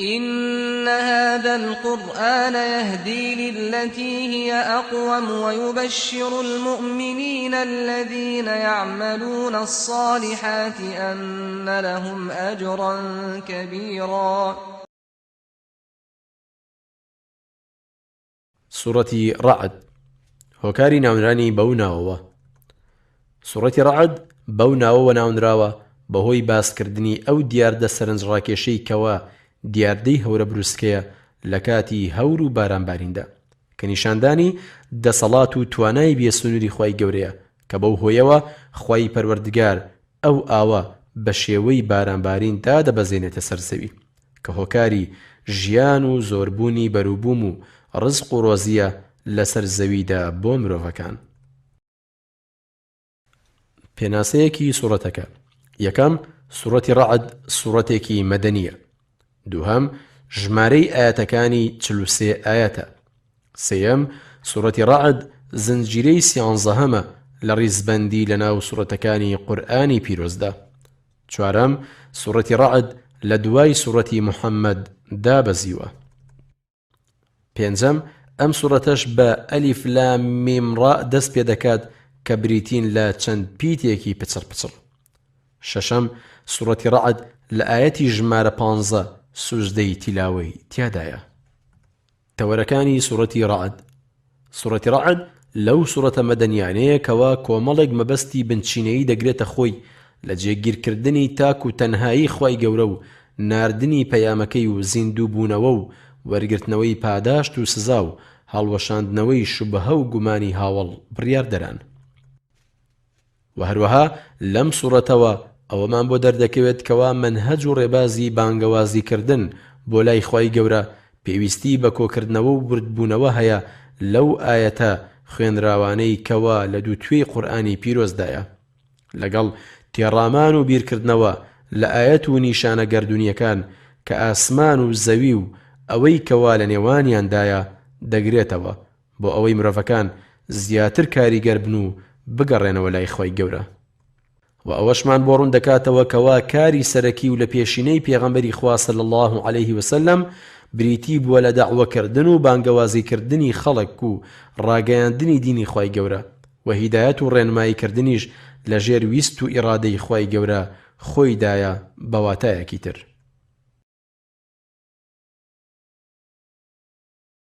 إن هذا القرآن يهدي للتي هي أقوم ويبشر المؤمنين الذين يعملون الصالحات أن لهم أجرا كبيرا. سورة رعد هۆکاری ناونرانی بەو ناوەوە. سوڕەتی ڕەعد بەو ناوەوە ناونراوە بەهۆی باسکردنی ئەو دیاردە سەرنجڕاکێشەی کەوا دیاردەی هەورە بروسکەیە لە کاتی هەور و بارانباریندا کە نیشاندانی دەسەڵات و توانای بێسنووری خوای گەورەیە کە بەو هۆیەوە خوای پەروەردگار ئەو ئاوە بە شێوەی بارانباریندا دەبەزێنێتە سەرزەوی کە هۆکاری ژیان و زۆربوونی بەرووبووم و ڕزق و ڕۆزیە لەسەر زەویدا بۆ مرۆڤەکان. پێناسەیەکی سوڕەتەکە: یەکەم، سوڕەتی ڕەعد سوڕەتێکی مەدەنیە. دووهەم، ژمارەی ئاەتەکانی 43 ئاەتە. سێیەم، سوڕەتی ڕەعد زنجیرەی 13هەمە لە ڕیزبەندی لە ناو سوڕەتەکانی قورئانی پیرۆزدا. چوارەم، سوڕەتی ڕەعد لە دوای سوڕەتی موحەممەد دابەزیوە. پێنجەم، ئەم سوڕەتەش بە ئەلیف لام میم ڕا دەست پێ دەکات کە بریتین لە چەند پیتێکی پچڕ پچڕ. شەشەم، سوڕەتی ڕەعد لە ئاەتی ژمارە 15 سوژدەی تیلاوەی تیادایە. تەوەرەکانی سوڕەتی ڕەعد. سوڕەتی ڕەعد لەو سوڕەتە مەدەنیانەیە کەوا کۆمەڵێک مەبەستی بنچینەیی دەگرێتە خۆی لە جێگیرکردنی تاک و تەنهایی خوای گەورە و ناردنی پەیامەکەی و زیندوو بوونەوە و وەرگرتنەوەی پاداشت و سزا و هەڵوەشاندنەوەی شوبهە و گومانی هاوڵ بڕیاردەران. و هەروەها لەم سوڕەتەوە ئەوەمان بۆ دەردەکەوێت کەوا مەنهەج و ڕێبازی بانگەوازیکردن بۆ لای خوای گەورە پێویستی بە کۆکردنەوە و بردبوونەوە هەیە لەو ئاەتە خوێنراوانەی کەوا لە دووتوێی قورئانی پیرۆزدایە لەگەڵ تێڕامان و بیرکردنەوە لە ئاەت و نیشانە گەردوونیەکان کە ئاسمان و زەوی و ئەوەی کەوا لە نێوانیاندایە دەگرێتەوە بۆ ئەوەی مرۆڤەکان زیاتر کاریگەر بن و بگەڕێنەوە لای خوای گەورە. و ئەوەشمان بۆ ڕوون دەکاتەوە کەوا کاری سەرەکی و لە پێشینەی پێغەمبەری خوا صلی الله علیه وسلم بریتی بووە لە دەعوەکردن و بانگەوازیکردنی خەڵک و ڕاگەیاندنی دینی خوای گەورە و هیدایەت و ڕێنماییکردنیش لە ژێر ویست و ئیرادەی خوای گەورە خۆیدایە بەواتایەکی تر.